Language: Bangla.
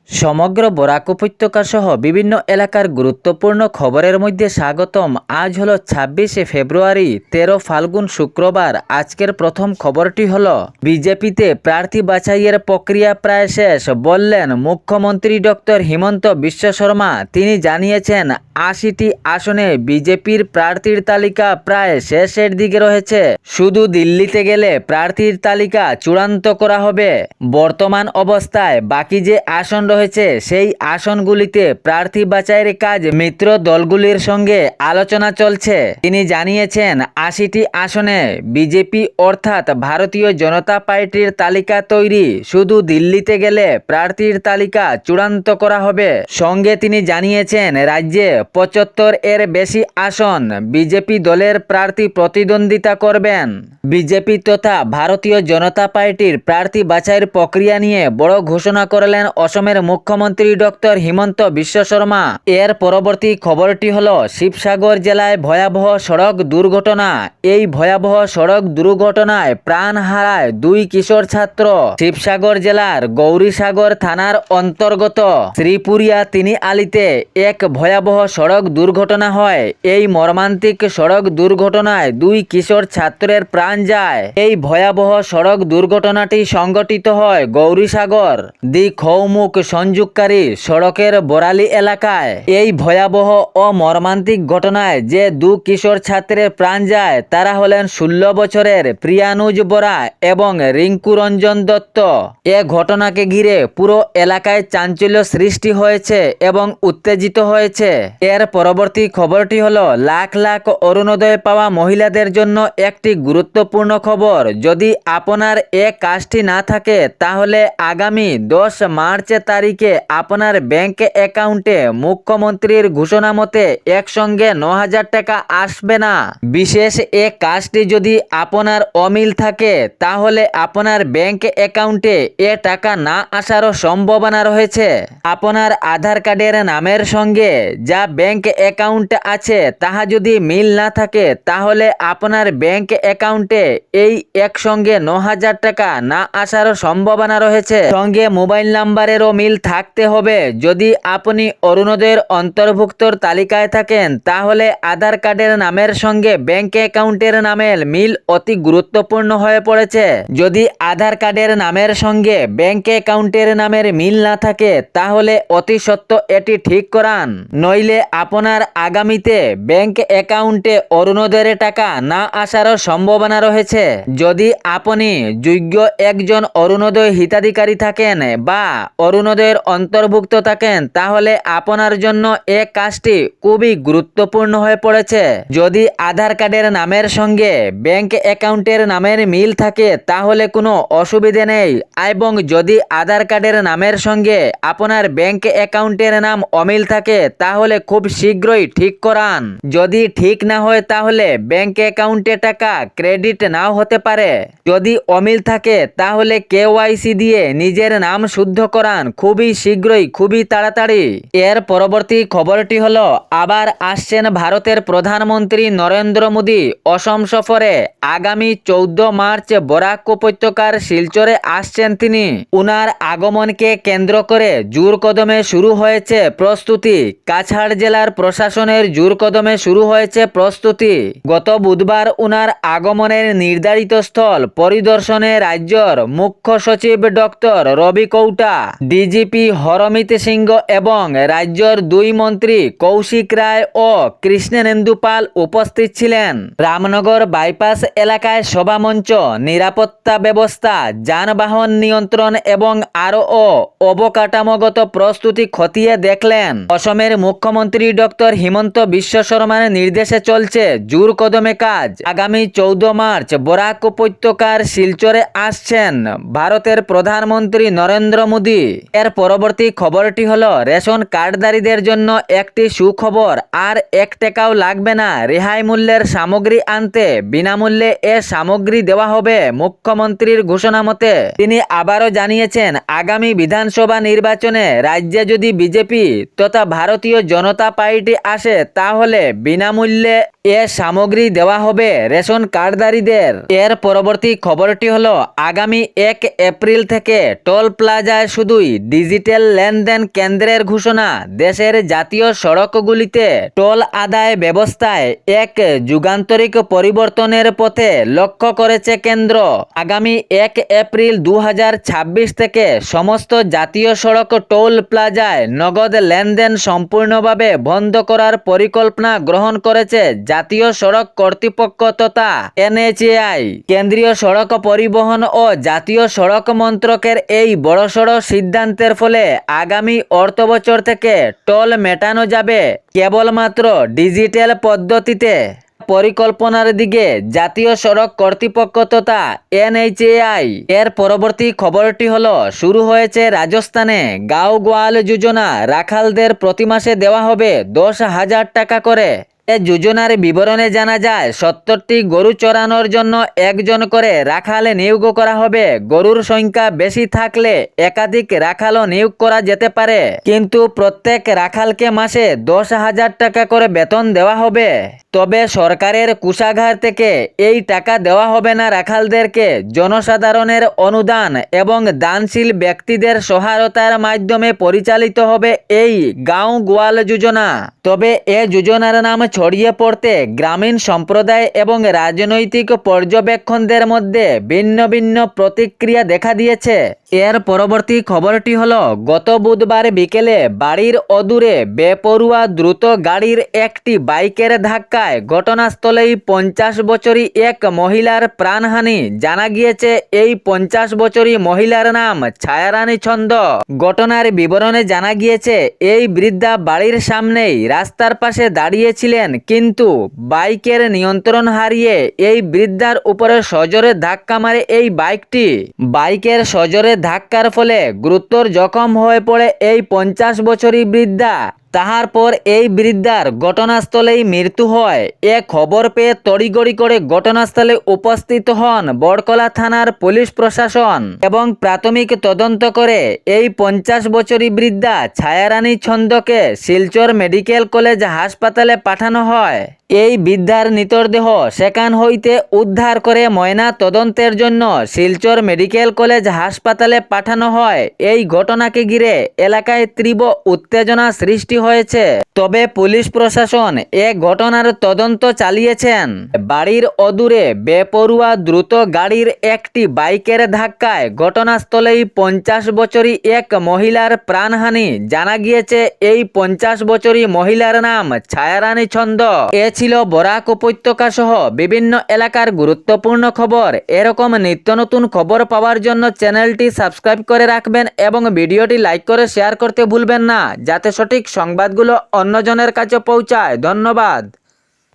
সমগ্র বরাক উপত্যকা সহ বিভিন্ন এলাকার গুরুত্বপূর্ণ খবরের মধ্যে স্বাগতম। আজ হলো ২৬শে ফেব্রুয়ারি, ১৩ ফাল্গুন শুক্রবার। আজকের প্রথম খবরটি হলো বিজেপিতে প্রার্থী বাছাইয়ের প্রক্রিয়া প্রায় শেষ বললেন মুখ্যমন্ত্রী ডক্টর হিমন্ত বিশ্ব শর্মা। তিনি জানিয়েছেন ৮০টি আসনে বিজেপির প্রার্থীর তালিকা প্রায় শেষের দিকে রয়েছে। শুধু দিল্লিতে গেলে প্রার্থীর তালিকা চূড়ান্ত করা হবে। বর্তমান অবস্থায় বাকি যে আসন রয়েছে সেই আসনগুলিতে প্রার্থী বাছাইয়ের কাজ মিত্র দলগুলির সঙ্গে আলোচনা চলছে। তিনি জানিয়েছেন ৮০টি আসনে বিজেপি অর্থাৎ ভারতীয় জনতা পার্টির তালিকা তৈরি, শুধু দিল্লিতে গেলে প্রার্থীর তালিকা চূড়ান্ত করা হবে। সঙ্গে তিনি জানিয়েছেন রাজ্যে ৭৫ এর বেশি আসন বিজেপি দলের প্রার্থী প্রতিদ্বন্দ্বিতা করবেন। বিজেপি তথা ভারতীয় জনতা পার্টির প্রার্থী বাছাইয়ের প্রক্রিয়া নিয়ে বড় ঘোষণা করলেন অসমের মুখ্যমন্ত্রী ডক্টর হিমন্ত বিশ্ব শর্মা। এর পরবর্তী খবরটি হলো শিবসাগর জেলায় ভয়াবহ সড়ক দুর্ঘটনা। এই ভয়াবহ সড়ক দুর্ঘটনায় প্রাণ হারায় ২ কিশোর ছাত্র। শিবসাগর জেলার গৌরীসাগর থানার অন্তর্গত শ্রীপুরিয়া তিনি আলিতে এক ভয়াবহ সড়ক দুর্ঘটনা হয়। এই মর্মান্তিক সড়ক দুর্ঘটনায় ২ কিশোর ছাত্রের প্রাণ যায়। এই ভয়াবহ সড়ক দুর্ঘটনাটি সংঘটিত হয় গৌরীসাগর খৌমুখ সংযোগকারী সড়কের বরালি এলাকায়। এই ভয়াবহ ও মর্মান্তিক ঘটনায় যে ২ কিশোর ছাত্রের প্রাণ যায় তারা হলেন ১৬ বছরের প্রিয়ানুজ বরা এবং রিঙ্কু রঞ্জন দত্ত। এ ঘটনাকে ঘিরে পুরো এলাকায় চাঞ্চল্য সৃষ্টি হয়েছে এবং উত্তেজিত হয়েছে। এর পরবর্তী খবরটি হলো লাখ লাখ অরুণোদয় পাওয়া মহিলাদের জন্য একটি গুরুত্বপূর্ণ খবর। যদি আপনার এ কাজটি না থাকে তাহলে আগামী ১০ মার্চ তারিখে আপনার ব্যাংক অ্যাকাউন্টে মুখ্যমন্ত্রীর ঘোষণা মতে একসঙ্গে ৯,০০০ টাকা আসবে না। বিশেষ এ কাজটি যদি আপনার অমিল থাকে তাহলে আপনার ব্যাংক অ্যাকাউন্টে এ টাকা না আসারও সম্ভাবনা রয়েছে। আপনার আধার কার্ডের নামের সঙ্গে যা ব্যাংক অ্যাকাউন্ট আছে তাহা যদি মিল না থাকে তাহলে আপনার ব্যাংক অ্যাকাউন্টে এই একসঙ্গে ৯,০০০ টাকা না আসারও সম্ভাবনা রয়েছে। সঙ্গে মোবাইল নাম্বারেরও মিল থাকতে হবে। যদি আপনি অরুণোদয়ের অন্তর্ভুক্তর তালিকায় থাকেন তাহলে আধার কার্ডের নামের সঙ্গে ব্যাংক অ্যাকাউন্টের নামের মিল অতি গুরুত্বপূর্ণ হয়ে পড়েছে। যদি আধার কার্ডের নামের সঙ্গে ব্যাংক অ্যাকাউন্টের নামের মিল না থাকে তাহলে অতি সত্বর এটি ঠিক করান, নইলে আপনার আগামীতে ব্যাংক অ্যাকাউন্টে অরুণোদয়ের টাকা না আসারও সম্ভাবনা রয়েছে। যদি আপনি যোগ্য একজন অরুণোদয় হিতাধিকারী থাকেন বা অরুণোদয়ের অন্তর্ভুক্ত থাকেন তাহলে আপনার জন্য এ কাজটি খুবই গুরুত্বপূর্ণ হয়ে পড়েছে। যদি আধার কার্ডের নামের সঙ্গে ব্যাংক অ্যাকাউন্টের নামের মিল থাকে তাহলে কোনো অসুবিধে নেই, এবং যদি আধার কার্ডের নামের সঙ্গে আপনার ব্যাংক অ্যাকাউন্টের নাম অমিল থাকে তাহলে খুব শীঘ্রই ঠিক করান। যদি ঠিক না হয় তাহলে ব্যাংক অ্যাকাউন্টে টাকা ক্রেডিট নাও হতে পারে। যদি অমিল থাকে তাহলে কেওয়াইসি দিয়ে নিজের নাম শুদ্ধ করান খুবই শীঘ্রই, খুবই তাড়াতাড়ি। এর পরবর্তী খবরটি হলো আবার আসছেন ভারতের প্রধানমন্ত্রী নরেন্দ্র মোদী অসম সফরে। আগামী ১৪ মার্চ বরাক উপত্যকার শিলচরে আসছেন তিনি। উনার আগমনকে কেন্দ্র করে জোর কদমে শুরু হয়েছে প্রস্তুতি। কাছাড় জেলার প্রশাসনের জোর কদমে শুরু হয়েছে প্রস্তুতি। গত বুধবার উনার আগমনের নির্ধারিত স্থল পরিদর্শনে রাজ্যর মুখ্য সচিব ডক্টর রবি কৌটা, ডিজিপি হরমিত সিংহ এবং রাজ্যর ২ মন্ত্রী কৌশিক রায় ও কৃষ্ণেন্দু পাল উপস্থিত ছিলেন। রামনগর বাইপাস এলাকায় সভামঞ্চ, নিরাপত্তা ব্যবস্থা, যানবাহন নিয়ন্ত্রণ এবং আরও অবকাঠামোগত প্রস্তুতি খতিয়ে দেখলেন। অসমের মুখ্যমন্ত্রী ডক্টর হিমন্ত বিশ্ব শর্মার নির্দেশে চলছে জোর কদমে কাজ। আগামী ১৪ মার্চ বরাক উপত্যকার শিলচরে আসছেন ভারতের প্রধানমন্ত্রী নরেন্দ্র মোদী। এর পরবর্তী খবরটি হলো রেশন কার্ডধারীদের জন্য একটি সুখবর। আর ১ টাকাও লাগবে না রেহাই মূল্যের সামগ্রী আনতে। বিনামূল্যে এ সামগ্রী দেওয়া হবে মুখ্যমন্ত্রীর ঘোষণা মতে। তিনি আবারও জানিয়েছেন আগামী বিধানসভা নির্বাচনে রাজ্যে যদি বিজেপি তথা ভারতীয় জনতা পার্টি আসে তাহলে বিনামূল্যে এ সামগ্রী দেওয়া হবে রেশন কার্ডধারীদের। এর পরবর্তী খবরটি হলো আগামী ১ এপ্রিল থেকে টোল প্লাজায় শুধুই ডিজিটাল লেনদেন কেন্দ্রের ঘোষণা। দেশের জাতীয় সড়কগুলিতে টোল আদায় ব্যবস্থায় এক যুগান্তরিক পরিবর্তনের পথে লক্ষ্য করেছে কেন্দ্র। আগামী 1 এপ্রিল 2026 থেকে সমস্ত জাতীয় সড়ক টোল প্লাজায় নগদ লেনদেন সম্পূর্ণভাবে বন্ধ করার পরিকল্পনা গ্রহণ করেছে জাতীয় সড়ক কর্তৃপক্ষ তথা NHAI। কেন্দ্রীয় সড়ক পরিবহন ও জাতীয় সড়ক মন্ত্রকের এই বড়সড় সিদ্ধান্তের ফলে আগামী অর্থবছর থেকে টোল মেটানো যাবে কেবলমাত্র ডিজিটাল পদ্ধতিতে। পরিকল্পনার দিকে জাতীয় সড়ক কর্তৃপক্ষ তথা NHAI। এর পরবর্তী খবরটি হলো, শুরু হয়েছে রাজস্থানে গাঁও গোয়াল যোজনা। রাখালদের প্রতি মাসে দেওয়া হবে 10,000 টাকা করে। এ যোজনার বিবরণে জানা যায় 70টি গরু চড়ানোর জন্য একজন করে রাখাল নিয়োগ করা হবে। গরুর সংখ্যা বেশি থাকলে একাধিক রাখালও নিয়োগ করা যেতে পারে, কিন্তু প্রত্যেক রাখালকে মাসে 10,000 টাকা করে বেতন দেওয়া হবে। তবে সরকারের কোষাগার থেকে এই টাকা দেওয়া হবে না রাখালদেরকে। জনসাধারণের অনুদান এবং দানশীল ব্যক্তিদের সহায়তার মাধ্যমে পরিচালিত হবে এই গাঁও গোয়াল যোজনা। তবে এ যোজনার নাম ছড়িয়ে পড়তে গ্রামীণ সম্প্রদায় এবং রাজনৈতিক পর্যবেক্ষকদের মধ্যে ভিন্ন ভিন্ন প্রতিক্রিয়া দেখা দিয়েছে। এর পরবর্তী খবরটি হলো, গত বুধবার বিকেলে বাড়ির অদূরে বেপরোয়া দ্রুত গাড়ির একটি বাইকের ধাক্কায় ঘটনাস্থলেই 50 বছরী এক মহিলার প্রাণহানি। জানা গিয়েছে এই 50 বছরী মহিলার নাম ছায়ারানী ছন্দ। ঘটনার বিবরণে জানা গিয়েছে এই বৃদ্ধা বাড়ির সামনেই রাস্তার পাশে দাঁড়িয়েছিলেন, কিন্তু বাইকের নিয়ন্ত্রণ হারিয়ে এই বৃদ্ধার উপরে সজোরে ধাক্কা মারে এই বাইকটি। বাইকের সজোরে ধাক্কার ফলে গুরুতর জখম হয়ে পড়ে এই 50 বছরী বৃদ্ধা। তাহার পর এই বৃদ্ধার ঘটনাস্থলেই মৃত্যু হয়। এ খবর পেয়ে তড়িঘড়ি করে ঘটনাস্থলে উপস্থিত হন বড়কলা থানার পুলিশ প্রশাসন এবং প্রাথমিক তদন্ত করে এই 50 বছরী বৃদ্ধা ছায়ারানী ছন্দকে শিলচর মেডিকেল কলেজ হাসপাতালে পাঠানো হয়। এই বৃদ্ধার মৃতদেহ সেখান হইতে উদ্ধার করে ময়না তদন্তের জন্য শিলচর মেডিকেল কলেজ হাসপাতালে পাঠানো হয়। এই ঘটনাকে ঘিরে এলাকায় তীব্র উত্তেজনা সৃষ্টি হয়েছে। তবে পুলিশ প্রশাসন এ ঘটনার তদন্ত চালিয়েছেন। বাড়ির অদূরে বেপরোয়া দ্রুত গাড়ির একটি বাইকের ধাক্কায় ঘটনাস্থলেই 50 বছরী এক মহিলার প্রাণহানি। জানা গিয়েছে এই 50 বছরী মহিলার নাম ছায়ারানী ছন্দ। এ ছিল বরাক উপত্যকা সহ বিভিন্ন এলাকার গুরুত্বপূর্ণ খবর। এরকম নিত্য নতুন খবর পাওয়ার জন্য চ্যানেলটি সাবস্ক্রাইব করে রাখবেন এবং ভিডিওটি লাইক করে শেয়ার করতে ভুলবেন না, যাতে সঠিক সংবাদগুলো অন্যজনের কাছে পৌঁছায়। ধন্যবাদ।